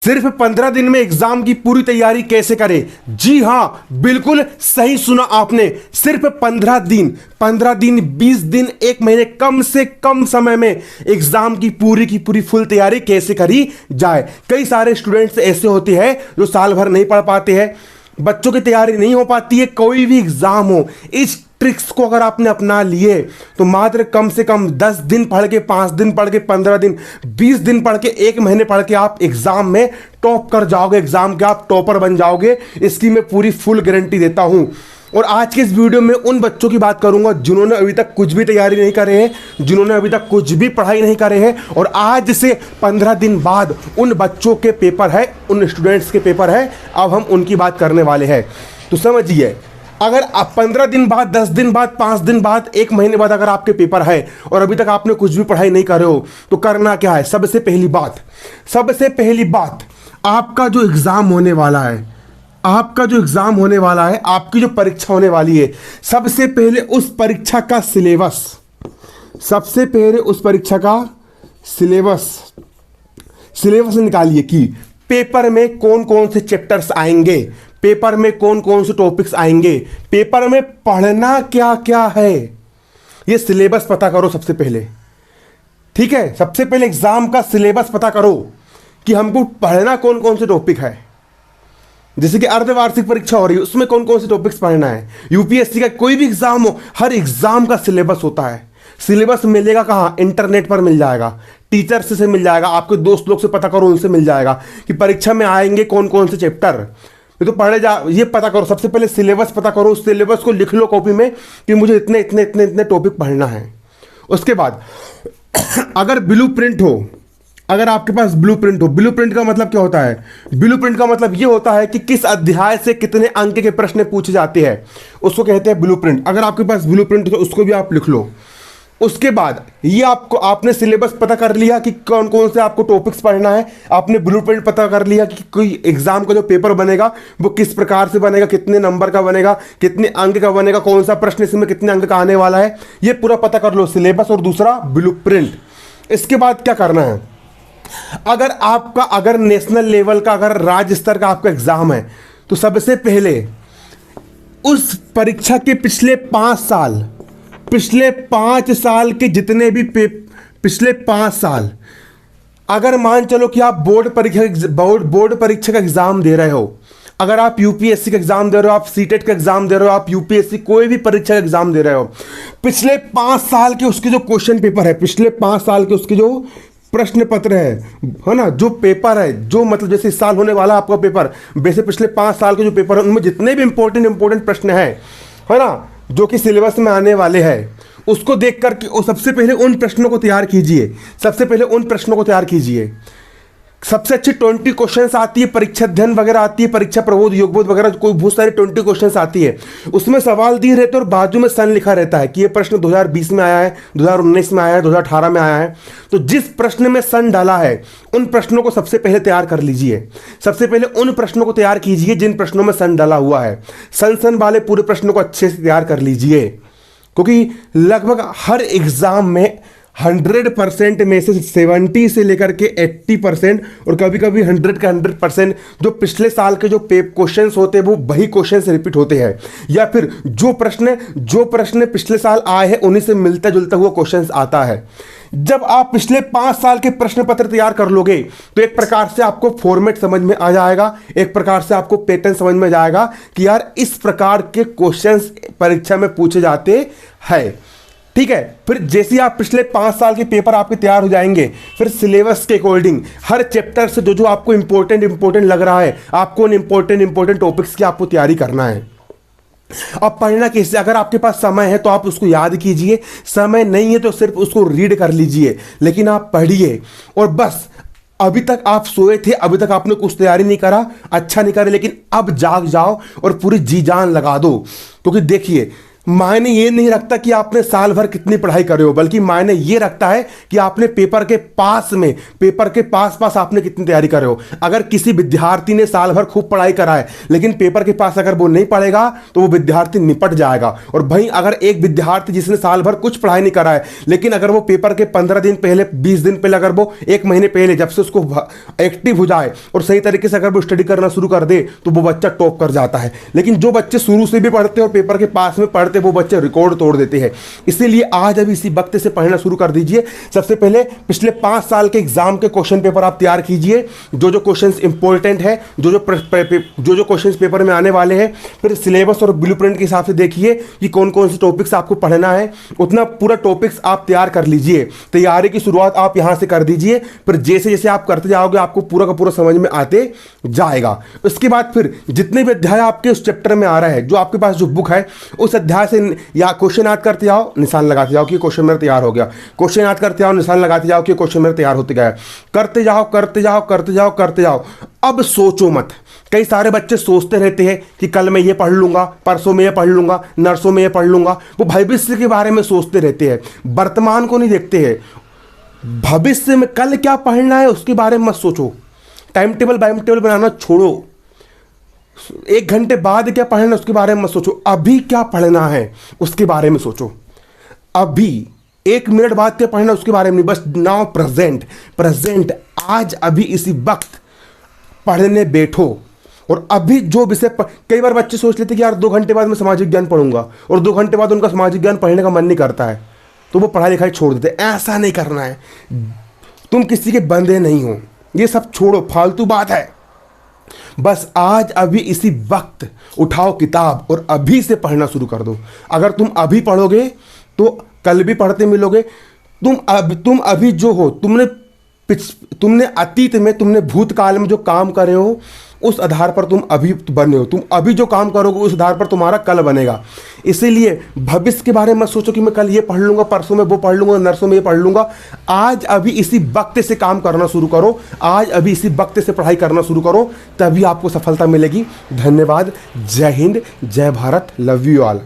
सिर्फ 15 दिन में एग्जाम की पूरी तैयारी कैसे करें? जी हां, बिल्कुल सही सुना आपने। सिर्फ 15 दिन 20 दिन 1 महीने कम से कम समय में एग्जाम की पूरी फुल तैयारी कैसे करी जाए। कई सारे स्टूडेंट्स ऐसे होते हैं जो साल भर नहीं पढ़ पाते हैं, बच्चों की तैयारी नहीं हो पाती है। कोई भी एग्जाम हो, इस ट्रिक्स को अगर आपने अपना लिए तो मात्र कम से कम 10 दिन पढ़ के, 5 दिन पढ़ के, 15 दिन 20 दिन पढ़ के, 1 महीने पढ़ के आप एग्जाम में टॉप कर जाओगे, एग्जाम के आप टॉपर बन जाओगे। इसकी मैं पूरी फुल गारंटी देता हूं। और आज के इस वीडियो में उन बच्चों की बात करूंगा जिन्होंने अभी तक कुछ भी तैयारी नहीं करे हैं, जिन्होंने अभी तक कुछ भी पढ़ाई नहीं करे हैं, और आज से 15 दिन बाद उन बच्चों के पेपर है, उन स्टूडेंट्स के पेपर है। अब हम उनकी बात करने वाले हैं। तो समझिए, अगर आप 15 दिन बाद, 10 दिन बाद, 5 दिन बाद, 1 महीने बाद अगर आपके पेपर है और अभी तक आपने कुछ भी पढ़ाई नहीं करे हो, तो करना क्या है? सबसे पहली बात, आपका जो एग्जाम होने वाला है, आपकी जो परीक्षा होने वाली है, सबसे पहले उस परीक्षा का सिलेबस निकालिए कि पेपर में कौन कौन से चैप्टर्स आएंगे, पेपर में कौन कौन से टॉपिक्स आएंगे, पेपर में पढ़ना क्या क्या है, ये सिलेबस पता करो सबसे पहले। ठीक है, सबसे पहले एग्जाम का सिलेबस पता करो कि हमको पढ़ना कौन कौन से टॉपिक है। जैसे कि अर्धवार्षिक परीक्षा हो रही है, उसमें कौन कौन से टॉपिक्स पढ़ना है। यूपीएससी का कोई भी एग्जाम हो, हर एग्जाम का सिलेबस होता है। सिलेबस मिलेगा कहाँ? इंटरनेट पर मिल जाएगा, टीचर से मिल जाएगा, आपके दोस्त लोग से पता करो, उनसे मिल जाएगा कि परीक्षा में आएंगे कौन कौन से चैप्टर। तो पढ़े जा, ये पता करो, सबसे पहले सिलेबस पता करो। उस सिलेबस को लिख लो कॉपी में कि मुझे इतने इतने इतने इतने टॉपिक पढ़ना है। उसके बाद अगर ब्लूप्रिंट हो, अगर आपके पास ब्लूप्रिंट हो, ब्लूप्रिंट का मतलब क्या होता है? ब्लूप्रिंट का मतलब ये होता है कि किस अध्याय से कितने अंक के प्रश्न पूछे जाते हैं, उसको कहते हैं ब्लूप्रिंट। अगर आपके पास ब्लूप्रिंट हो तो उसको भी आप लिख लो। उसके बाद ये आपने सिलेबस पता कर लिया कि कौन कौन से आपको टॉपिक्स पढ़ना है, आपने ब्लूप्रिंट पता कर लिया कि कोई एग्जाम का जो पेपर बनेगा वो किस प्रकार से बनेगा, कितने नंबर का बनेगा, कितने अंक का बनेगा, कौन सा प्रश्न इसमें कितने अंक का आने वाला है, ये पूरा पता कर लो, सिलेबस और दूसरा ब्लूप्रिंट। इसके बाद क्या करना है? अगर नेशनल लेवल का, अगर राज्य स्तर का आपका एग्जाम है, तो सबसे पहले उस परीक्षा के पिछले 5 साल के जितने भी पिछले 5 साल, अगर मान चलो कि आप बोर्ड परीक्षा का एग्जाम दे रहे हो, अगर आप यूपीएससी का एग्जाम दे रहे हो, आप सीटेट का एग्जाम दे रहे हो, आप यूपीएससी कोई भी परीक्षा का एग्जाम दे रहे हो, पिछले 5 साल के उसके जो क्वेश्चन पेपर है, पिछले 5 साल के उसके जो प्रश्न पत्र है ना, जो पेपर है, जो मतलब जैसे इस साल होने वाला आपका पेपर, वैसे पिछले 5 साल के जो पेपर है उनमें जितने भी इंपॉर्टेंट प्रश्न है ना, जो कि सिलेबस में आने वाले हैं, उसको देख करके सबसे पहले उन प्रश्नों को तैयार कीजिए। सबसे अच्छी 20 क्वेश्चंस आती है, परीक्षा अध्ययन वगैरह आती है, परीक्षा प्रबोध योगबोध वगैरह, कोई बहुत सारी 20 क्वेश्चंस आती है। उसमें सवाल दिए रहते हैं और बाजू में सन लिखा रहता है कि ये प्रश्न 2020 में आया है, 2019 में आया है, 2018 में आया है। तो जिस प्रश्न में सन डाला है उन प्रश्नों को सबसे पहले तैयार कर लीजिए। सबसे पहले उन प्रश्नों को तैयार कीजिए जिन प्रश्नों में सन डाला हुआ है। सन वाले पूरे प्रश्नों को अच्छे से तैयार कर लीजिए, क्योंकि लगभग हर एग्जाम में 100% में से 70 से लेकर के 80% और कभी कभी 100 का 100% जो पिछले साल के जो क्वेश्चंस होते हैं वो वही क्वेश्चंस रिपीट होते हैं, या फिर जो प्रश्न पिछले साल आए हैं उन्हीं से मिलता जुलता हुआ क्वेश्चंस आता है। जब आप पिछले 5 साल के प्रश्न पत्र तैयार कर लोगे तो एक प्रकार से आपको फॉर्मेट समझ में आ जाएगा, एक प्रकार से आपको पैटर्न समझ में जाएगा कि यार इस प्रकार के क्वेश्चंस परीक्षा में पूछे जाते हैं। ठीक है, फिर जैसे ही आप पिछले 5 साल के पेपर आपके तैयार हो जाएंगे, फिर सिलेबस के अकॉर्डिंग हर चैप्टर से जो आपको इंपॉर्टेंट लग रहा है, आपको उन इंपॉर्टेंट टॉपिक्स की आपको तैयारी करना है। अब पढ़ना कैसे? अगर आपके पास समय है तो आप उसको याद कीजिए, समय नहीं है तो सिर्फ उसको रीड कर लीजिए, लेकिन आप पढ़िए। और बस अभी तक आप सोए थे, अभी तक आपने कुछ तैयारी नहीं करा, अच्छा नहीं करा, लेकिन अब जाग जाओ और पूरी जी जान लगा दो। क्योंकि देखिए, मायने ये नहीं रखता कि आपने साल भर कितनी पढ़ाई करे हो, बल्कि मायने ये रखता है कि आपने पेपर के पास आपने कितनी तैयारी करे हो। अगर किसी विद्यार्थी ने साल भर खूब पढ़ाई करा है लेकिन पेपर के पास अगर वो नहीं पढ़ेगा तो वो विद्यार्थी निपट जाएगा। और भाई अगर एक विद्यार्थी जिसने साल भर कुछ पढ़ाई नहीं करा है लेकिन अगर वो पेपर के 15 दिन पहले, 20 दिन पहले, अगर वो 1 महीने पहले जब से उसको एक्टिव हो जाए और सही तरीके से अगर वो स्टडी करना शुरू कर दे तो वो बच्चा टॉप कर जाता है। लेकिन जो बच्चे शुरू से भी पढ़ते और पेपर के पास में पढ़ते वो बच्चे रिकॉर्ड तोड़ देते हैं। इसीलिए आज अभी इसी वक्त से पढ़ना शुरू कर दीजिए। सबसे पहले पिछले 5 साल के एग्जाम के क्वेश्चन पेपर आप तैयार कीजिए, जो क्वेश्चंस इंपॉर्टेंट है, जो क्वेश्चंस पेपर में आने वाले हैं। फिर सिलेबस और ब्लूप्रिंट के हिसाब से देखिए कि कौन कौन से टॉपिक्स आपको पढ़ना है, उतना पूरा टॉपिक्स आप तैयार कर लीजिए। तैयारी की शुरुआत आप यहां से कर दीजिए, फिर जैसे जैसे आप करते जाओगे आपको पूरा का पूरा समझ में आते जाएगा। उसके बाद फिर जितने भी अध्याय आपके उस चैप्टर में आ रहा है, जो आपके पास जो बुक है उस अध्याय से या क्वेश्चन याद करते जाओ, निशान लगाते जाओ कि क्वेश्चन मेरा तैयार हो गया। क्वेश्चन याद करते जाओ, निशान लगाते जाओ कि क्वेश्चन मेरा तैयार होते गया। करते जाओ करते जाओ करते जाओ करते जाओ। अब सोचो मत। कई सारे बच्चे सोचते रहते हैं कि कल मैं ये पढ़ लूंगा, परसों में ये पढ़ लूंगा, नरसों में ये पढ़ लूंगा। वो भविष्य के बारे में सोचते रहते हैं, वर्तमान को नहीं देखते हैं। भविष्य में कल क्या पढ़ना है उसके बारे में मत सोचो। टाइम टेबल बनाना छोड़ो। 1 घंटे बाद क्या पढ़ना है उसके बारे में मत सोचो। अभी क्या पढ़ना है उसके बारे में सोचो। अभी 1 मिनट बाद क्या पढ़ना उसके बारे में नहीं, बस नाउ प्रेजेंट आज अभी इसी वक्त पढ़ने बैठो। और अभी जो विषय कई बार बच्चे सोच लेते कि यार 2 घंटे बाद मैं सामाजिक ज्ञान पढ़ूंगा और 2 घंटे बाद उनका सामाजिक ज्ञान पढ़ने का मन नहीं करता है तो वो पढ़ाई लिखाई छोड़ देते। ऐसा नहीं करना है। तुम किसी के बंदे नहीं हो, ये सब छोड़ो, फालतू बात है। बस आज अभी इसी वक्त उठाओ किताब और अभी से पढ़ना शुरू कर दो। अगर तुम अभी पढ़ोगे तो कल भी पढ़ते मिलोगे। तुम अभी जो हो, तुमने अतीत में, तुमने भूतकाल में जो काम करे हो उस आधार पर तुम अभी बने हो। तुम अभी जो काम करोगे उस आधार पर तुम्हारा कल बनेगा। इसीलिए भविष्य के बारे में मत सोचो कि मैं कल ये पढ़ लूंगा, परसों में वो पढ़ लूंगा, नरसों में ये पढ़ लूंगा। आज अभी इसी वक्त से काम करना शुरू करो। आज अभी इसी वक्त से पढ़ाई करना शुरू करो, तभी आपको सफलता मिलेगी। धन्यवाद। जय हिंद, जय भारत, लव यू ऑल।